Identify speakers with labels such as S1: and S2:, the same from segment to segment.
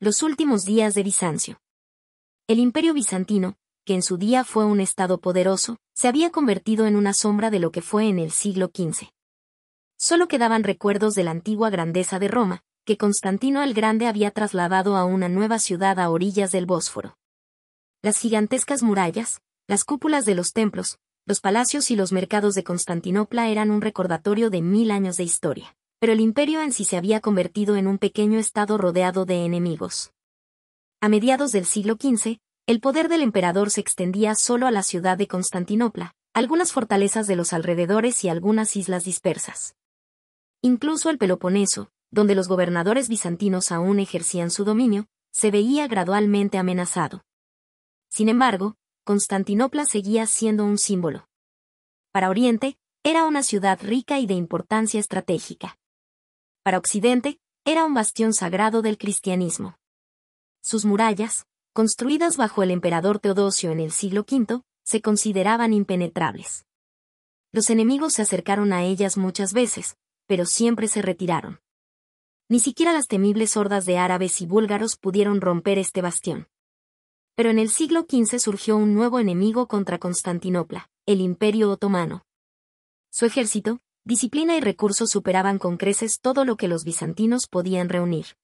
S1: Los últimos días de Bizancio. El Imperio bizantino, que en su día fue un estado poderoso, se había convertido en una sombra de lo que fue en el siglo XV. Solo quedaban recuerdos de la antigua grandeza de Roma, que Constantino el Grande había trasladado a una nueva ciudad a orillas del Bósforo. Las gigantescas murallas, las cúpulas de los templos, los palacios y los mercados de Constantinopla eran un recordatorio de 1000 años de historia, pero el imperio en sí se había convertido en un pequeño estado rodeado de enemigos. A mediados del siglo XV, el poder del emperador se extendía solo a la ciudad de Constantinopla, algunas fortalezas de los alrededores y algunas islas dispersas. Incluso el Peloponeso, donde los gobernadores bizantinos aún ejercían su dominio, se veía gradualmente amenazado. Sin embargo, Constantinopla seguía siendo un símbolo. Para Oriente, era una ciudad rica y de importancia estratégica. Para Occidente, era un bastión sagrado del cristianismo. Sus murallas, construidas bajo el emperador Teodosio en el siglo V, se consideraban impenetrables. Los enemigos se acercaron a ellas muchas veces, pero siempre se retiraron. Ni siquiera las temibles hordas de árabes y búlgaros pudieron romper este bastión. Pero en el siglo XV surgió un nuevo enemigo contra Constantinopla, el Imperio Otomano. Su ejército, disciplina y recursos superaban con creces todo lo que los bizantinos podían reunir.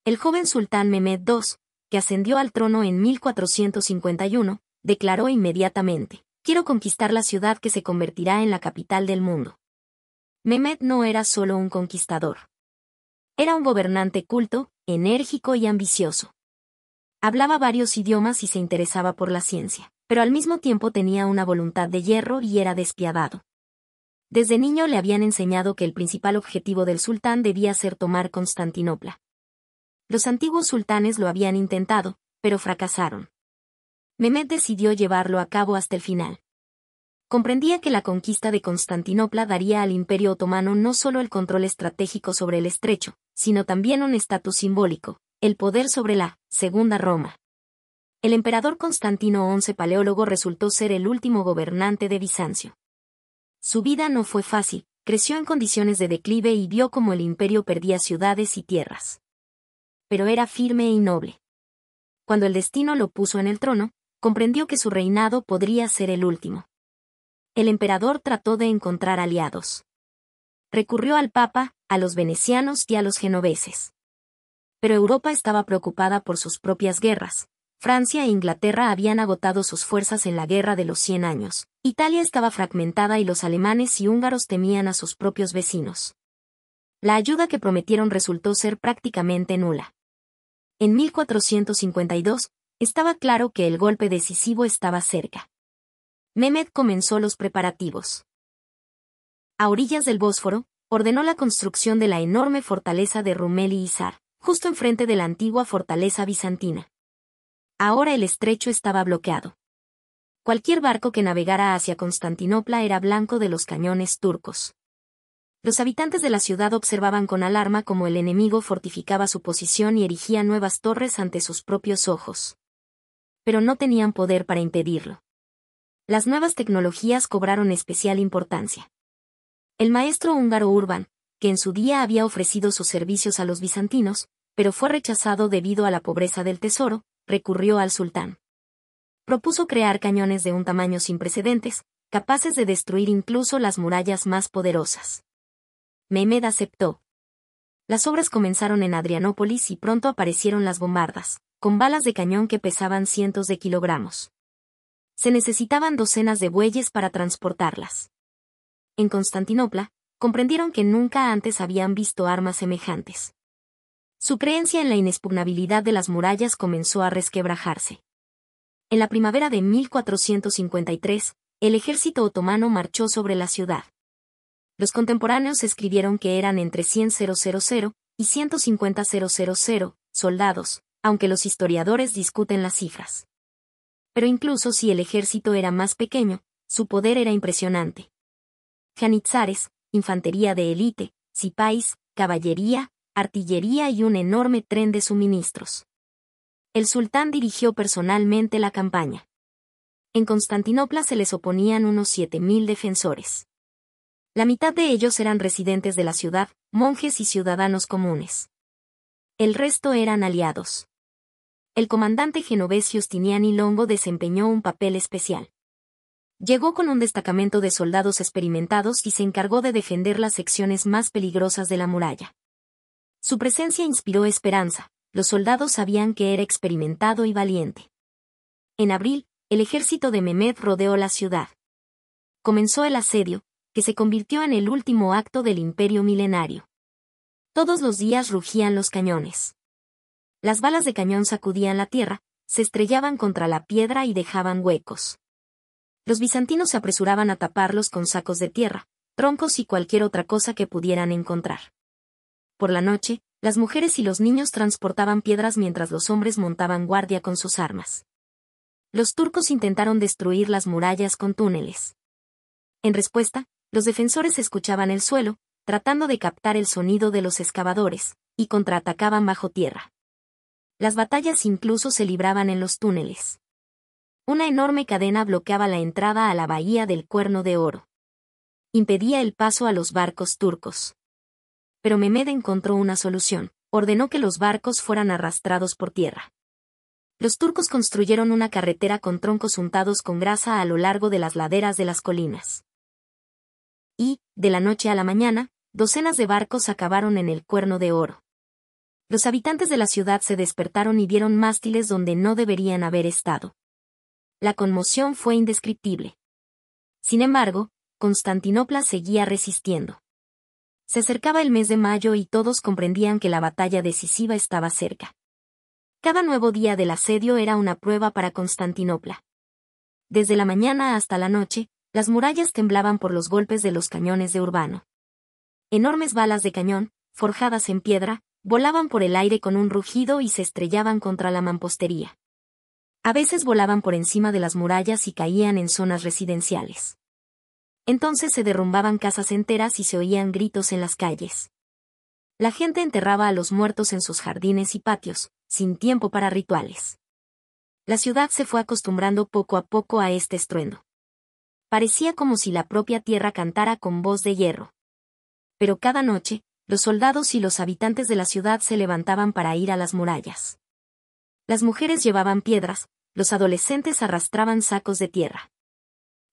S1: El joven sultán Mehmed II, que ascendió al trono en 1451, declaró inmediatamente: «Quiero conquistar la ciudad que se convertirá en la capital del mundo». Mehmed no era solo un conquistador. Era un gobernante culto, enérgico y ambicioso. Hablaba varios idiomas y se interesaba por la ciencia, pero al mismo tiempo tenía una voluntad de hierro y era despiadado. Desde niño le habían enseñado que el principal objetivo del sultán debía ser tomar Constantinopla. Los antiguos sultanes lo habían intentado, pero fracasaron. Mehmed decidió llevarlo a cabo hasta el final. Comprendía que la conquista de Constantinopla daría al Imperio Otomano no solo el control estratégico sobre el estrecho, sino también un estatus simbólico: el poder sobre la Segunda Roma. El emperador Constantino XI Paleólogo resultó ser el último gobernante de Bizancio. Su vida no fue fácil, creció en condiciones de declive y vio cómo el imperio perdía ciudades y tierras. Pero era firme y noble. Cuando el destino lo puso en el trono, comprendió que su reinado podría ser el último. El emperador trató de encontrar aliados. Recurrió al Papa, a los venecianos y a los genoveses. Pero Europa estaba preocupada por sus propias guerras. Francia e Inglaterra habían agotado sus fuerzas en la Guerra de los 100 años. Italia estaba fragmentada y los alemanes y húngaros temían a sus propios vecinos. La ayuda que prometieron resultó ser prácticamente nula. En 1452, estaba claro que el golpe decisivo estaba cerca. Mehmed comenzó los preparativos. A orillas del Bósforo, ordenó la construcción de la enorme fortaleza de Rumeli Hisar, justo enfrente de la antigua fortaleza bizantina. Ahora el estrecho estaba bloqueado. Cualquier barco que navegara hacia Constantinopla era blanco de los cañones turcos. Los habitantes de la ciudad observaban con alarma cómo el enemigo fortificaba su posición y erigía nuevas torres ante sus propios ojos. Pero no tenían poder para impedirlo. Las nuevas tecnologías cobraron especial importancia. El maestro húngaro Urban, que en su día había ofrecido sus servicios a los bizantinos, pero fue rechazado debido a la pobreza del tesoro, recurrió al sultán. Propuso crear cañones de un tamaño sin precedentes, capaces de destruir incluso las murallas más poderosas. Mehmed aceptó. Las obras comenzaron en Adrianópolis y pronto aparecieron las bombardas, con balas de cañón que pesaban cientos de kilogramos. Se necesitaban docenas de bueyes para transportarlas. En Constantinopla, comprendieron que nunca antes habían visto armas semejantes. Su creencia en la inexpugnabilidad de las murallas comenzó a resquebrajarse. En la primavera de 1453, el ejército otomano marchó sobre la ciudad. Los contemporáneos escribieron que eran entre 100.000 y 150.000 soldados, aunque los historiadores discuten las cifras. Pero incluso si el ejército era más pequeño, su poder era impresionante. Janitzares, infantería de élite, sipáis, caballería, artillería y un enorme tren de suministros. El sultán dirigió personalmente la campaña. En Constantinopla se les oponían unos 7.000 defensores. La mitad de ellos eran residentes de la ciudad, monjes y ciudadanos comunes. El resto eran aliados. El comandante genovés Giustiniani Longo desempeñó un papel especial. Llegó con un destacamento de soldados experimentados y se encargó de defender las secciones más peligrosas de la muralla. Su presencia inspiró esperanza, los soldados sabían que era experimentado y valiente. En abril, el ejército de Mehmed rodeó la ciudad. Comenzó el asedio, que se convirtió en el último acto del imperio milenario. Todos los días rugían los cañones. Las balas de cañón sacudían la tierra, se estrellaban contra la piedra y dejaban huecos. Los bizantinos se apresuraban a taparlos con sacos de tierra, troncos y cualquier otra cosa que pudieran encontrar. Por la noche, las mujeres y los niños transportaban piedras mientras los hombres montaban guardia con sus armas. Los turcos intentaron destruir las murallas con túneles. En respuesta, los defensores escuchaban el suelo, tratando de captar el sonido de los excavadores, y contraatacaban bajo tierra. Las batallas incluso se libraban en los túneles. Una enorme cadena bloqueaba la entrada a la bahía del Cuerno de Oro. Impedía el paso a los barcos turcos. Pero Mehmed encontró una solución, ordenó que los barcos fueran arrastrados por tierra. Los turcos construyeron una carretera con troncos untados con grasa a lo largo de las laderas de las colinas. Y, de la noche a la mañana, docenas de barcos acabaron en el Cuerno de Oro. Los habitantes de la ciudad se despertaron y vieron mástiles donde no deberían haber estado. La conmoción fue indescriptible. Sin embargo, Constantinopla seguía resistiendo. Se acercaba el mes de mayo y todos comprendían que la batalla decisiva estaba cerca. Cada nuevo día del asedio era una prueba para Constantinopla. Desde la mañana hasta la noche, las murallas temblaban por los golpes de los cañones de Urbano. Enormes balas de cañón, forjadas en piedra, volaban por el aire con un rugido y se estrellaban contra la mampostería. A veces volaban por encima de las murallas y caían en zonas residenciales. Entonces se derrumbaban casas enteras y se oían gritos en las calles. La gente enterraba a los muertos en sus jardines y patios, sin tiempo para rituales. La ciudad se fue acostumbrando poco a poco a este estruendo. Parecía como si la propia tierra cantara con voz de hierro. Pero cada noche, los soldados y los habitantes de la ciudad se levantaban para ir a las murallas. Las mujeres llevaban piedras, los adolescentes arrastraban sacos de tierra.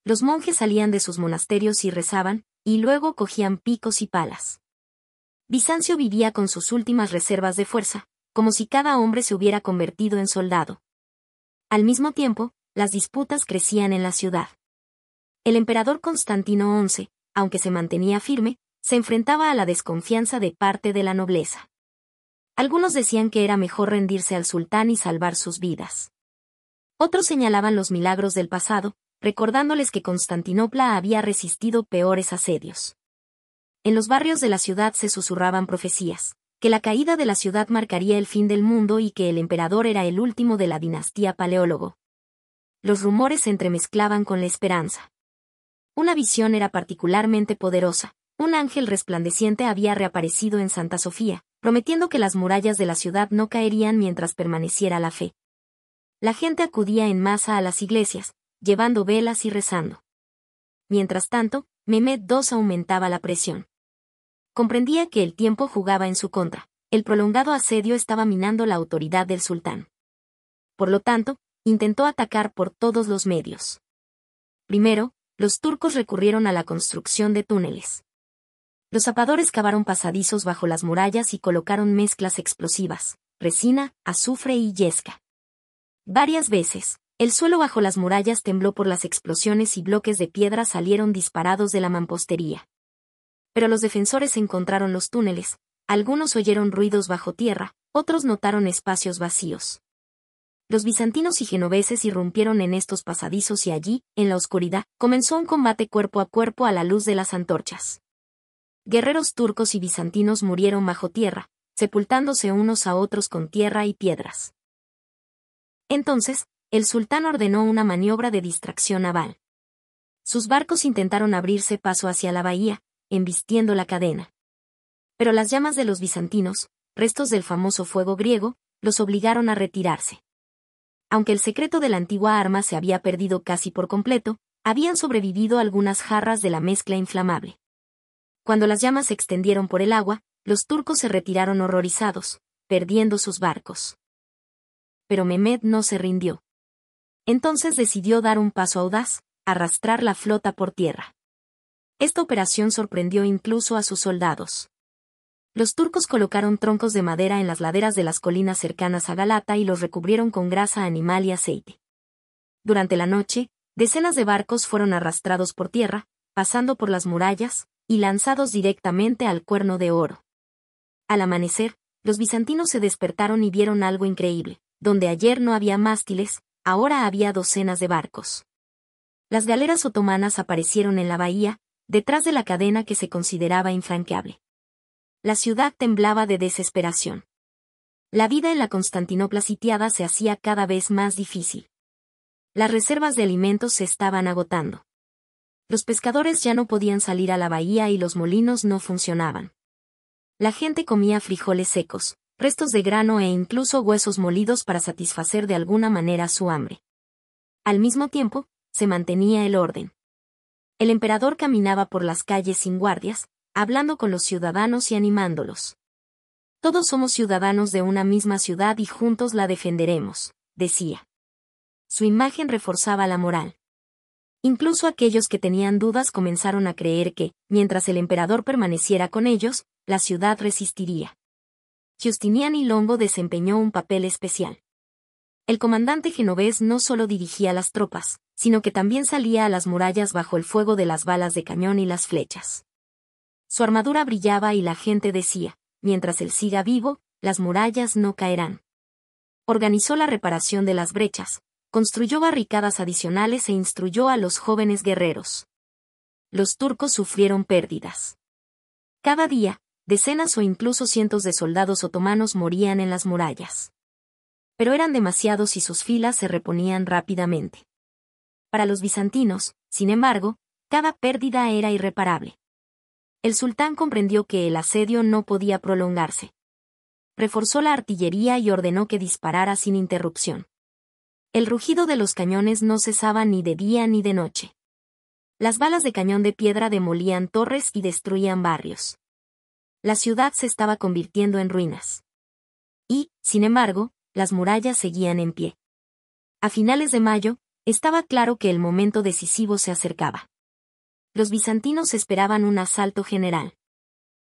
S1: Los monjes salían de sus monasterios y rezaban, y luego cogían picos y palas. Bizancio vivía con sus últimas reservas de fuerza, como si cada hombre se hubiera convertido en soldado. Al mismo tiempo, las disputas crecían en la ciudad. El emperador Constantino XI, aunque se mantenía firme, se enfrentaba a la desconfianza de parte de la nobleza. Algunos decían que era mejor rendirse al sultán y salvar sus vidas. Otros señalaban los milagros del pasado, recordándoles que Constantinopla había resistido peores asedios. En los barrios de la ciudad se susurraban profecías, que la caída de la ciudad marcaría el fin del mundo y que el emperador era el último de la dinastía Paleólogo. Los rumores se entremezclaban con la esperanza. Una visión era particularmente poderosa. Un ángel resplandeciente había reaparecido en Santa Sofía, prometiendo que las murallas de la ciudad no caerían mientras permaneciera la fe. La gente acudía en masa a las iglesias, llevando velas y rezando. Mientras tanto, Mehmed II aumentaba la presión. Comprendía que el tiempo jugaba en su contra, el prolongado asedio estaba minando la autoridad del sultán. Por lo tanto, intentó atacar por todos los medios. Primero, los turcos recurrieron a la construcción de túneles. Los zapadores cavaron pasadizos bajo las murallas y colocaron mezclas explosivas, resina, azufre y yesca. Varias veces, el suelo bajo las murallas tembló por las explosiones y bloques de piedra salieron disparados de la mampostería. Pero los defensores encontraron los túneles, algunos oyeron ruidos bajo tierra, otros notaron espacios vacíos. Los bizantinos y genoveses irrumpieron en estos pasadizos y allí, en la oscuridad, comenzó un combate cuerpo a cuerpo a la luz de las antorchas. Guerreros turcos y bizantinos murieron bajo tierra, sepultándose unos a otros con tierra y piedras. Entonces, el sultán ordenó una maniobra de distracción naval. Sus barcos intentaron abrirse paso hacia la bahía, embistiendo la cadena. Pero las llamas de los bizantinos, restos del famoso fuego griego, los obligaron a retirarse. Aunque el secreto de la antigua arma se había perdido casi por completo, habían sobrevivido algunas jarras de la mezcla inflamable. Cuando las llamas se extendieron por el agua, los turcos se retiraron horrorizados, perdiendo sus barcos. Pero Mehmed no se rindió. Entonces decidió dar un paso audaz, arrastrar la flota por tierra. Esta operación sorprendió incluso a sus soldados. Los turcos colocaron troncos de madera en las laderas de las colinas cercanas a Galata y los recubrieron con grasa animal y aceite. Durante la noche, decenas de barcos fueron arrastrados por tierra, pasando por las murallas, y lanzados directamente al Cuerno de Oro. Al amanecer, los bizantinos se despertaron y vieron algo increíble. Donde ayer no había mástiles, ahora había docenas de barcos. Las galeras otomanas aparecieron en la bahía, detrás de la cadena que se consideraba infranqueable. La ciudad temblaba de desesperación. La vida en la Constantinopla sitiada se hacía cada vez más difícil. Las reservas de alimentos se estaban agotando. Los pescadores ya no podían salir a la bahía y los molinos no funcionaban. La gente comía frijoles secos, restos de grano e incluso huesos molidos para satisfacer de alguna manera su hambre. Al mismo tiempo, se mantenía el orden. El emperador caminaba por las calles sin guardias, hablando con los ciudadanos y animándolos. Todos somos ciudadanos de una misma ciudad y juntos la defenderemos, decía. Su imagen reforzaba la moral. Incluso aquellos que tenían dudas comenzaron a creer que, mientras el emperador permaneciera con ellos, la ciudad resistiría. Giustiniani Longo desempeñó un papel especial. El comandante genovés no solo dirigía las tropas, sino que también salía a las murallas bajo el fuego de las balas de cañón y las flechas. Su armadura brillaba y la gente decía, mientras él siga vivo, las murallas no caerán. Organizó la reparación de las brechas, construyó barricadas adicionales e instruyó a los jóvenes guerreros. Los turcos sufrieron pérdidas. Cada día, decenas o incluso cientos de soldados otomanos morían en las murallas. Pero eran demasiados y sus filas se reponían rápidamente. Para los bizantinos, sin embargo, cada pérdida era irreparable. El sultán comprendió que el asedio no podía prolongarse. Reforzó la artillería y ordenó que disparara sin interrupción. El rugido de los cañones no cesaba ni de día ni de noche. Las balas de cañón de piedra demolían torres y destruían barrios. La ciudad se estaba convirtiendo en ruinas. Y, sin embargo, las murallas seguían en pie. A finales de mayo, estaba claro que el momento decisivo se acercaba. Los bizantinos esperaban un asalto general.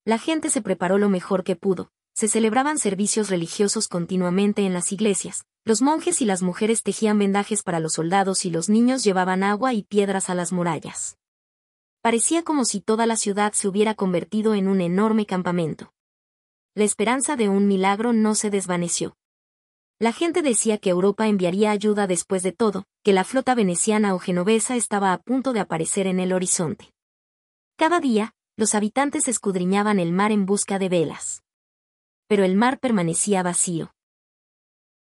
S1: La gente se preparó lo mejor que pudo, se celebraban servicios religiosos continuamente en las iglesias, los monjes y las mujeres tejían vendajes para los soldados y los niños llevaban agua y piedras a las murallas. Parecía como si toda la ciudad se hubiera convertido en un enorme campamento. La esperanza de un milagro no se desvaneció. La gente decía que Europa enviaría ayuda después de todo, que la flota veneciana o genovesa estaba a punto de aparecer en el horizonte. Cada día, los habitantes escudriñaban el mar en busca de velas. Pero el mar permanecía vacío.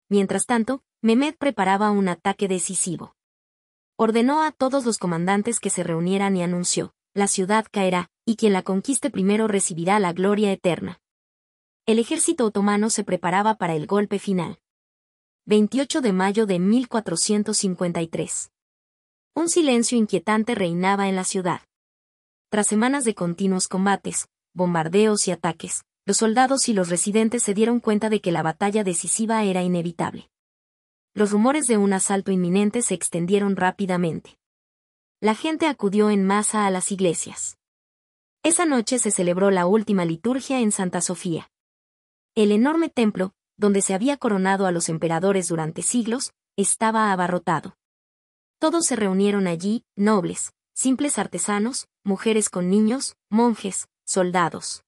S1: Mientras tanto, Mehmed preparaba un ataque decisivo. Ordenó a todos los comandantes que se reunieran y anunció, la ciudad caerá, y quien la conquiste primero recibirá la gloria eterna. El ejército otomano se preparaba para el golpe final. 28 de mayo de 1453. Un silencio inquietante reinaba en la ciudad. Tras semanas de continuos combates, bombardeos y ataques, los soldados y los residentes se dieron cuenta de que la batalla decisiva era inevitable. Los rumores de un asalto inminente se extendieron rápidamente. La gente acudió en masa a las iglesias. Esa noche se celebró la última liturgia en Santa Sofía. El enorme templo, donde se había coronado a los emperadores durante siglos, estaba abarrotado. Todos se reunieron allí, nobles, simples artesanos, mujeres con niños, monjes, soldados.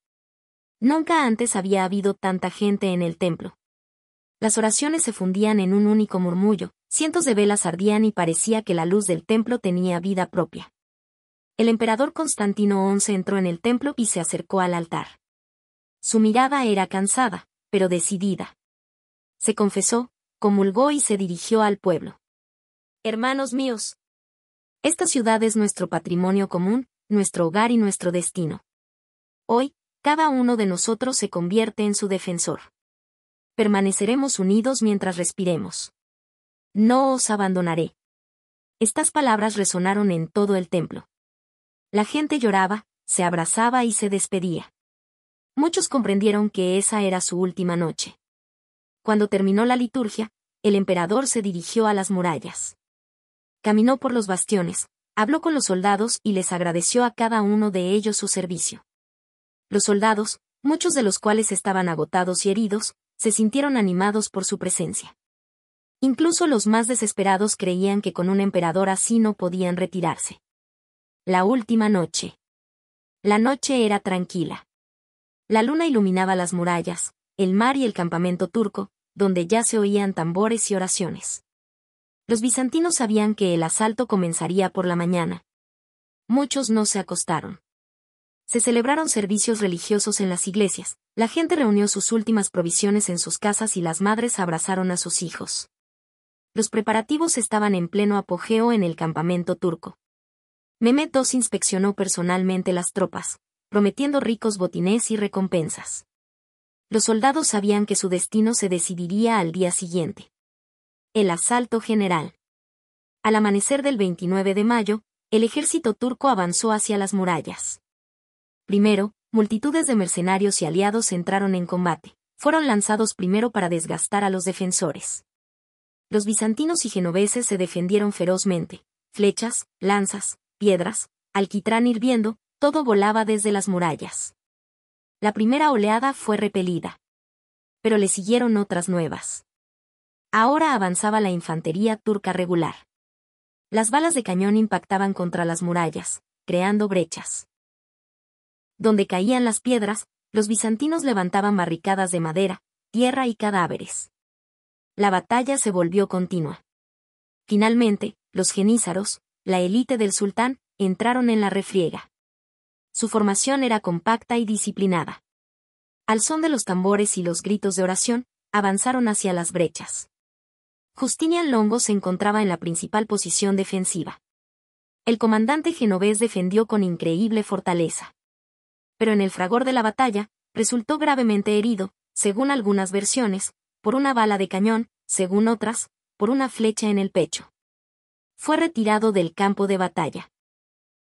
S1: Nunca antes había habido tanta gente en el templo. Las oraciones se fundían en un único murmullo, cientos de velas ardían y parecía que la luz del templo tenía vida propia. El emperador Constantino XI entró en el templo y se acercó al altar. Su mirada era cansada, pero decidida. Se confesó, comulgó y se dirigió al pueblo. Hermanos míos, esta ciudad es nuestro patrimonio común, nuestro hogar y nuestro destino. Hoy, cada uno de nosotros se convierte en su defensor. Permaneceremos unidos mientras respiremos. No os abandonaré. Estas palabras resonaron en todo el templo. La gente lloraba, se abrazaba y se despedía. Muchos comprendieron que esa era su última noche. Cuando terminó la liturgia, el emperador se dirigió a las murallas. Caminó por los bastiones, habló con los soldados y les agradeció a cada uno de ellos su servicio. Los soldados, muchos de los cuales estaban agotados y heridos, se sintieron animados por su presencia. Incluso los más desesperados creían que con un emperador así no podían retirarse. La última noche. La noche era tranquila. La luna iluminaba las murallas, el mar y el campamento turco, donde ya se oían tambores y oraciones. Los bizantinos sabían que el asalto comenzaría por la mañana. Muchos no se acostaron. Se celebraron servicios religiosos en las iglesias, la gente reunió sus últimas provisiones en sus casas y las madres abrazaron a sus hijos. Los preparativos estaban en pleno apogeo en el campamento turco. Mehmed II inspeccionó personalmente las tropas, prometiendo ricos botines y recompensas. Los soldados sabían que su destino se decidiría al día siguiente. El asalto general. Al amanecer del 29 de mayo, el ejército turco avanzó hacia las murallas. Primero, multitudes de mercenarios y aliados entraron en combate. Fueron lanzados primero para desgastar a los defensores. Los bizantinos y genoveses se defendieron ferozmente. Flechas, lanzas, piedras, alquitrán hirviendo, todo volaba desde las murallas. La primera oleada fue repelida. Pero le siguieron otras nuevas. Ahora avanzaba la infantería turca regular. Las balas de cañón impactaban contra las murallas, creando brechas. Donde caían las piedras, los bizantinos levantaban barricadas de madera, tierra y cadáveres. La batalla se volvió continua. Finalmente, los genízaros, la élite del sultán, entraron en la refriega. Su formación era compacta y disciplinada. Al son de los tambores y los gritos de oración, avanzaron hacia las brechas. Justinian Longo se encontraba en la principal posición defensiva. El comandante genovés defendió con increíble fortaleza. Pero en el fragor de la batalla, resultó gravemente herido, según algunas versiones, por una bala de cañón, según otras, por una flecha en el pecho. Fue retirado del campo de batalla.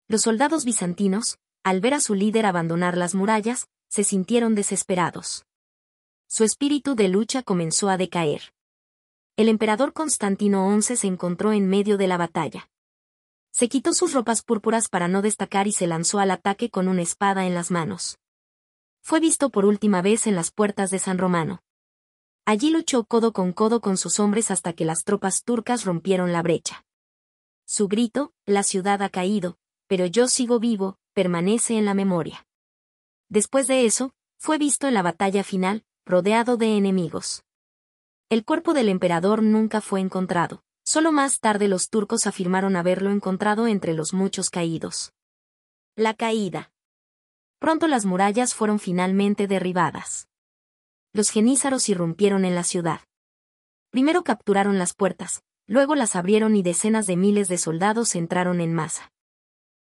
S1: Los soldados bizantinos, al ver a su líder abandonar las murallas, se sintieron desesperados. Su espíritu de lucha comenzó a decaer. El emperador Constantino XI se encontró en medio de la batalla. Se quitó sus ropas púrpuras para no destacar y se lanzó al ataque con una espada en las manos. Fue visto por última vez en las puertas de San Romano. Allí luchó codo con sus hombres hasta que las tropas turcas rompieron la brecha. Su grito, la ciudad ha caído, pero yo sigo vivo, permanece en la memoria. Después de eso, fue visto en la batalla final, rodeado de enemigos. El cuerpo del emperador nunca fue encontrado, solo más tarde los turcos afirmaron haberlo encontrado entre los muchos caídos. La caída. Pronto las murallas fueron finalmente derribadas. Los genízaros irrumpieron en la ciudad. Primero capturaron las puertas, luego las abrieron y decenas de miles de soldados entraron en masa.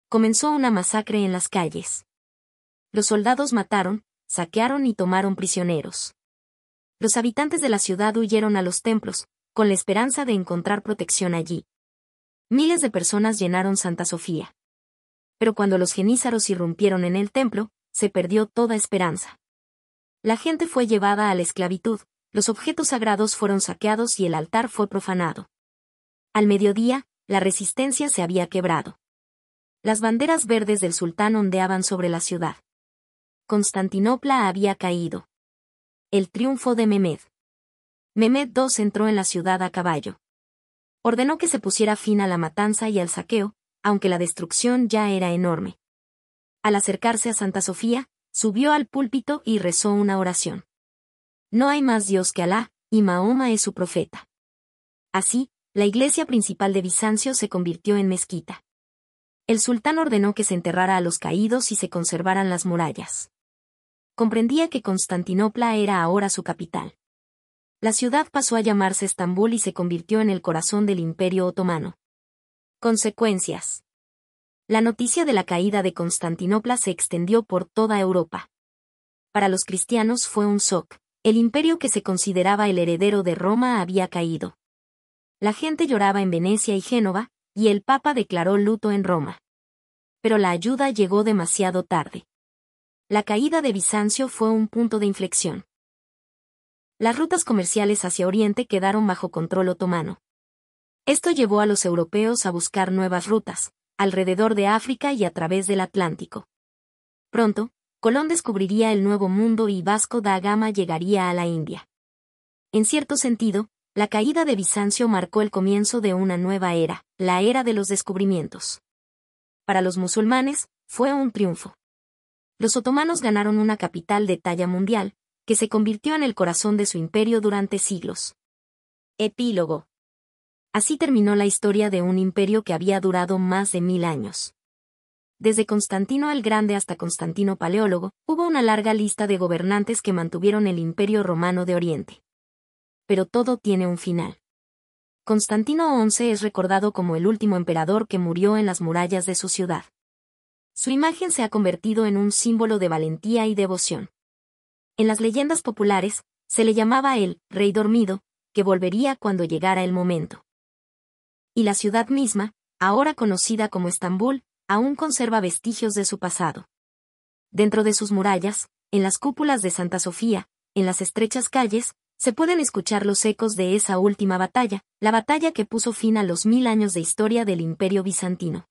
S1: Comenzó una masacre en las calles. Los soldados mataron, saquearon y tomaron prisioneros. Los habitantes de la ciudad huyeron a los templos, con la esperanza de encontrar protección allí. Miles de personas llenaron Santa Sofía. Pero cuando los genízaros irrumpieron en el templo, se perdió toda esperanza. La gente fue llevada a la esclavitud, los objetos sagrados fueron saqueados y el altar fue profanado. Al mediodía, la resistencia se había quebrado. Las banderas verdes del sultán ondeaban sobre la ciudad. Constantinopla había caído. El triunfo de Mehmed. Mehmed II entró en la ciudad a caballo. Ordenó que se pusiera fin a la matanza y al saqueo, aunque la destrucción ya era enorme. Al acercarse a Santa Sofía, subió al púlpito y rezó una oración. No hay más Dios que Alá, y Mahoma es su profeta. Así, la iglesia principal de Bizancio se convirtió en mezquita. El sultán ordenó que se enterrara a los caídos y se conservaran las murallas. Comprendía que Constantinopla era ahora su capital. La ciudad pasó a llamarse Estambul y se convirtió en el corazón del Imperio Otomano. Consecuencias. La noticia de la caída de Constantinopla se extendió por toda Europa. Para los cristianos fue un shock. El imperio que se consideraba el heredero de Roma había caído. La gente lloraba en Venecia y Génova, y el Papa declaró luto en Roma. Pero la ayuda llegó demasiado tarde. La caída de Bizancio fue un punto de inflexión. las rutas comerciales hacia Oriente quedaron bajo control otomano. Esto llevó a los europeos a buscar nuevas rutas, alrededor de África y a través del Atlántico. Pronto, Colón descubriría el Nuevo Mundo y Vasco da Gama llegaría a la India. En cierto sentido, la caída de Bizancio marcó el comienzo de una nueva era, la era de los descubrimientos. Para los musulmanes, fue un triunfo. Los otomanos ganaron una capital de talla mundial, que se convirtió en el corazón de su imperio durante siglos. Epílogo. Así terminó la historia de un imperio que había durado más de 1000 años. Desde Constantino el Grande hasta Constantino Paleólogo, hubo una larga lista de gobernantes que mantuvieron el Imperio Romano de Oriente. Pero todo tiene un final. Constantino XI es recordado como el último emperador que murió en las murallas de su ciudad. Su imagen se ha convertido en un símbolo de valentía y devoción. En las leyendas populares, se le llamaba el Rey Dormido, que volvería cuando llegara el momento. Y la ciudad misma, ahora conocida como Estambul, aún conserva vestigios de su pasado. Dentro de sus murallas, en las cúpulas de Santa Sofía, en las estrechas calles, se pueden escuchar los ecos de esa última batalla, la batalla que puso fin a los 1000 años de historia del Imperio Bizantino.